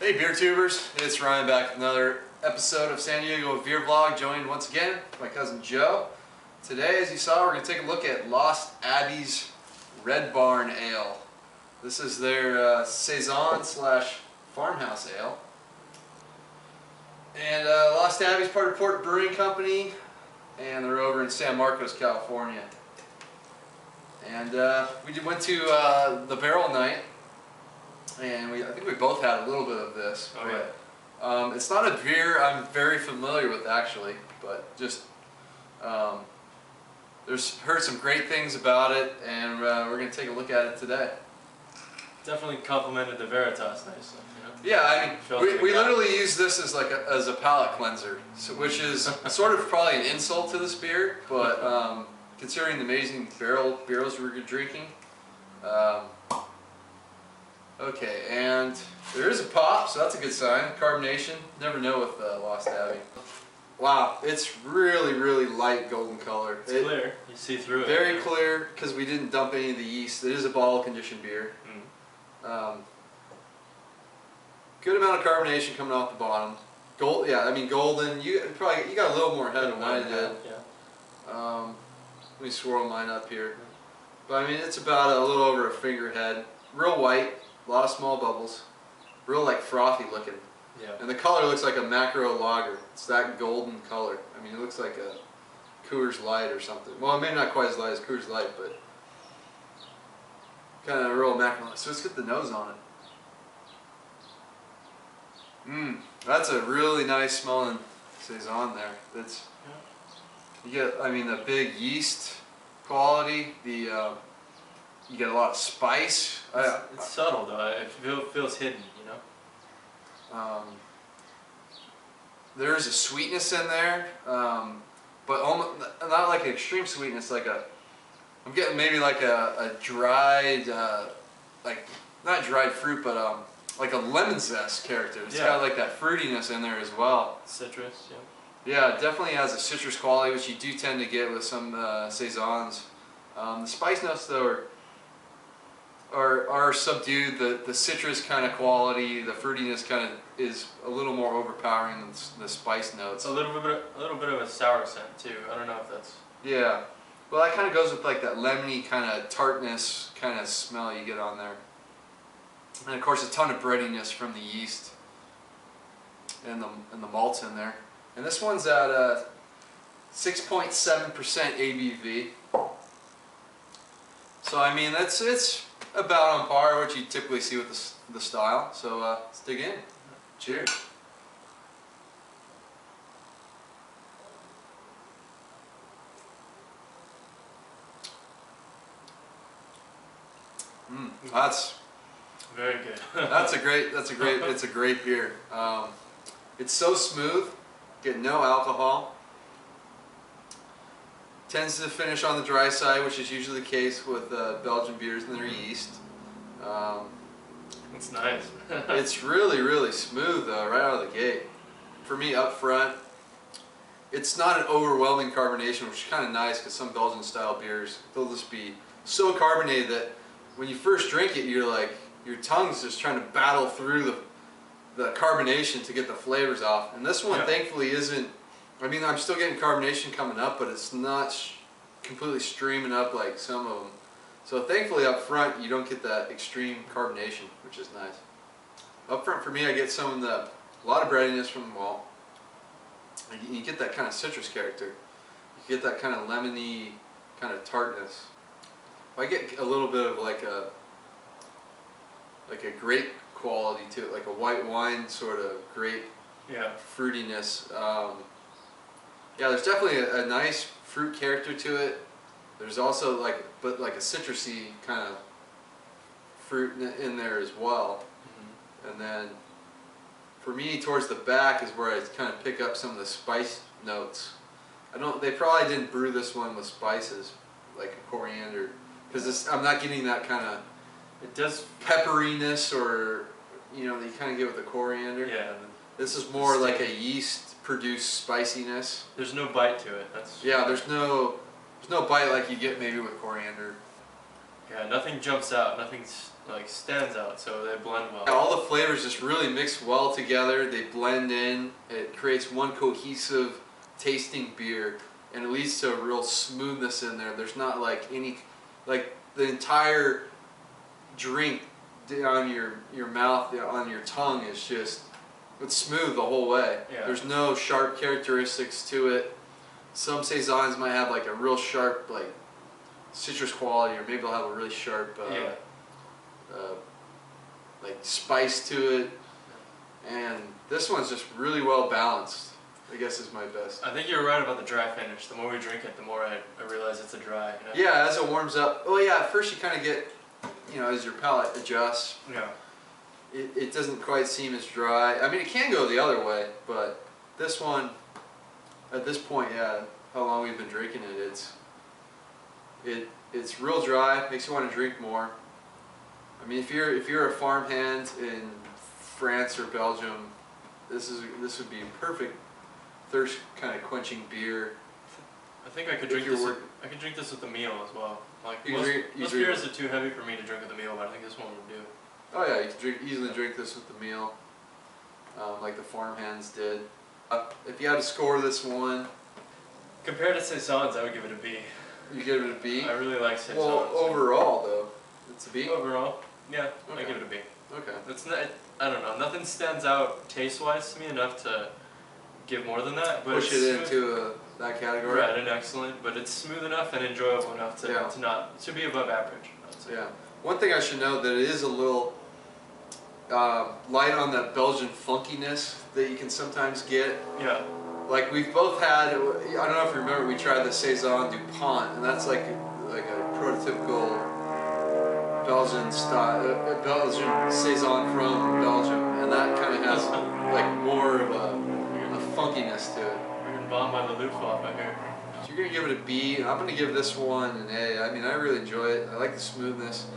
Hey beer tubers, it's Ryan back with another episode of San Diego Beer Vlog, joined once again by my cousin Joe. Today, as you saw, we're going to take a look at Lost Abbey's Red Barn Ale. This is their Saison / Farmhouse Ale. And Lost Abbey's part of Port Brewing Company, and they're over in San Marcos, California. And we went to the barrel night, and I think we both had a little bit of this. Oh, yeah. It's not a beer I'm very familiar with, actually, but just heard some great things about it, and we're going to take a look at it today. Definitely complimented the Veritas nicely. You know? Yeah, I mean, we literally use this as like as a palate cleanser, which is sort of probably an insult to this beer, but considering the amazing barrels we're drinking. Okay, and there is a pop, so that's a good sign. Carbonation, never know with Lost Abbey. Wow, it's really light golden color. It's clear. You see through it. Very clear, because we didn't dump any of the yeast. It is a bottle conditioned beer. Good amount of carbonation coming off the bottom. Gold, yeah, I mean golden. You got a little more head than I did. Yeah. Let me swirl mine up here. But I mean, it's about a little over a finger head. Real white, a lot of small bubbles. Real like frothy looking. Yeah. And the color looks like a macro lager. It's that golden color. I mean, it looks like a Coors Light or something. Well, maybe not quite as light as Coors Light, but kind of a real macro. So let's get the nose on it. That's a really nice smelling Saison there. That's you get. I mean, the big yeast quality. You get a lot of spice. It's subtle though. It feels hidden, you know. There's a sweetness in there, but almost not like an extreme sweetness. I'm getting maybe like a dried, like not dried fruit, but like a lemon zest character. It's got like that fruitiness in there as well. Citrus, yeah. Yeah, it definitely has a citrus quality, which you do tend to get with some Saisons. The spice notes though are subdued. The citrus kind of quality, the fruitiness kind of is a little more overpowering than the spice notes. A little bit of a sour scent too. I don't know if that's. Yeah, well that kind of goes with like that lemony kind of tartness kind of smell you get on there, and of course a ton of breadiness from the yeast and the malts in there. And this one's at 6.7% ABV. So I mean it's about on par what you typically see with the style. So let's dig in. Cheers. That's very good. It's a great beer. It's so smooth, get no alcohol. Tends to finish on the dry side, which is usually the case with Belgian beers and their yeast. It's nice. It's really smooth though, right out of the gate. For me, up front, it's not an overwhelming carbonation, which is kind of nice because some Belgian style beers, they'll just be so carbonated that when you first drink it, you're like, your tongue's just trying to battle through the carbonation to get the flavors off. And this one thankfully isn't. I mean, I'm still getting carbonation coming up, but it's not completely streaming up like some of them. So thankfully up front, you don't get that extreme carbonation, which is nice. Up front for me, I get a lot of breadiness from the malt. You get that kind of citrus character. You get that kind of lemony kind of tartness. I get a little bit of like a grape quality to it, like a white wine sort of grape fruitiness. Yeah, there's definitely a nice fruit character to it. There's also like a citrusy kind of fruit in there as well. And then for me, towards the back is where I kind of pick up some of the spice notes. They probably didn't brew this one with spices like coriander, because I'm not getting that kind of. It does pepperiness or that you kind of get with the coriander. Yeah. This is more like a yeast-produced spiciness. There's no bite to it. There's no bite like you get maybe with coriander. Yeah, nothing jumps out, nothing like stands out, so they blend well. Yeah, all the flavors just really mix well together. They blend in. It creates one cohesive tasting beer, and it leads to a real smoothness in there. There's not like any, like the entire drink on your mouth, on your tongue is just, it's smooth the whole way. Yeah. There's no sharp characteristics to it. Some saisons might have like a real sharp like citrus quality, or maybe they'll have a really sharp like spice to it. And this one's just really well balanced, I guess is my best. I think you're right about the dry finish. The more we drink it, the more I realize it's a dry. You know? Yeah, as it warms up. Oh yeah, at first you kind of get, you know, as your palate adjusts. Yeah. It doesn't quite seem as dry. I mean, it can go the other way, but this one, at this point, yeah, how long we've been drinking it, it's real dry. Makes you want to drink more. I mean, if you're a farmhand in France or Belgium, this would be a perfect thirst kind of quenching beer. I think I could drink this. I could drink this with a meal as well. Like most beers are too heavy for me to drink with a meal, but I think this one would do. Oh yeah, you can easily drink this with the meal, like the farmhands did. If you had to score this one, compared to Saisons, I would give it a B. You give it a B? I really like Saisons. Well, overall though, it's a B? Overall, yeah, okay. I give it a B. Okay. It's not, I don't know, nothing stands out taste-wise to me enough to give more than that. But push it into that category? Right, and excellent, but it's smooth enough and enjoyable enough to be above average, I would say. Yeah. One thing I should note that it is a little light on that Belgian funkiness that you can sometimes get. Yeah. Like we've both had, I don't know if you remember, we tried the Saison DuPont, and that's like a prototypical Belgian style, Belgian Saison from Belgium, and that kind of has like more of a funkiness to it. We're getting bombed by the Luftwaffe out here. So you're gonna give it a B, and I'm gonna give this one an A. I mean, I really enjoy it. I like the smoothness.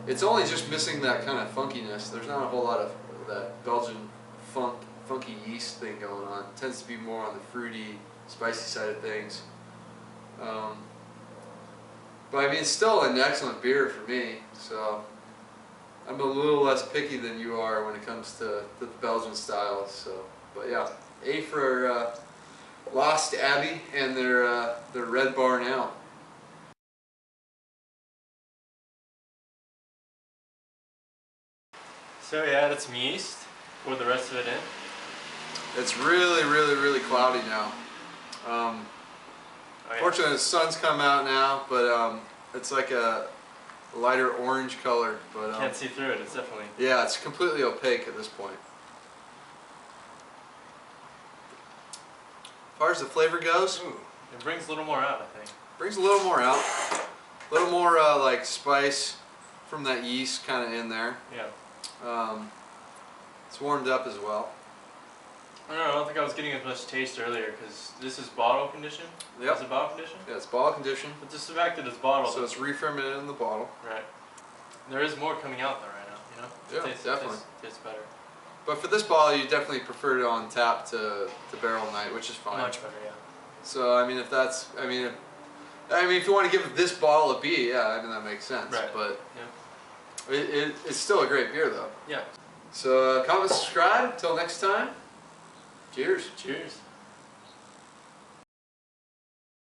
It's only just missing that kind of funkiness. There's not a whole lot of that Belgian funky yeast thing going on. It tends to be more on the fruity, spicy side of things. But I mean, it's still an excellent beer for me. So I'm a little less picky than you are when it comes to the Belgian styles. So, but yeah, A for Lost Abbey and their Red Barn Ale. So we added some yeast. Pour the rest of it in. It's really, really, really cloudy now. Fortunately, the sun's come out now, but it's like a lighter orange color. But can't see through it. It's definitely. Yeah, it's completely opaque at this point. As far as the flavor goes, ooh, it brings a little more out, I think. Brings a little more out. A little more like spice from that yeast kind of in there. Yeah. It's warmed up as well. I don't think I was getting as much taste earlier because this is bottle conditioned. Yep. Is it bottle conditioned? Yeah, it's bottle conditioned. But just the fact that it's bottled. So it's re-fermented in the bottle. Right. There is more coming out though right now, you know? Yeah, definitely. Tastes better. But for this bottle, you definitely prefer it on tap to barrel night, which is fine. Much better, yeah. So I mean, if that's, I mean, if you want to give this bottle a B, yeah, I mean that makes sense. Right. But yeah. it's still a great beer though. Yeah. So comment, subscribe. Till next time. Cheers. Cheers.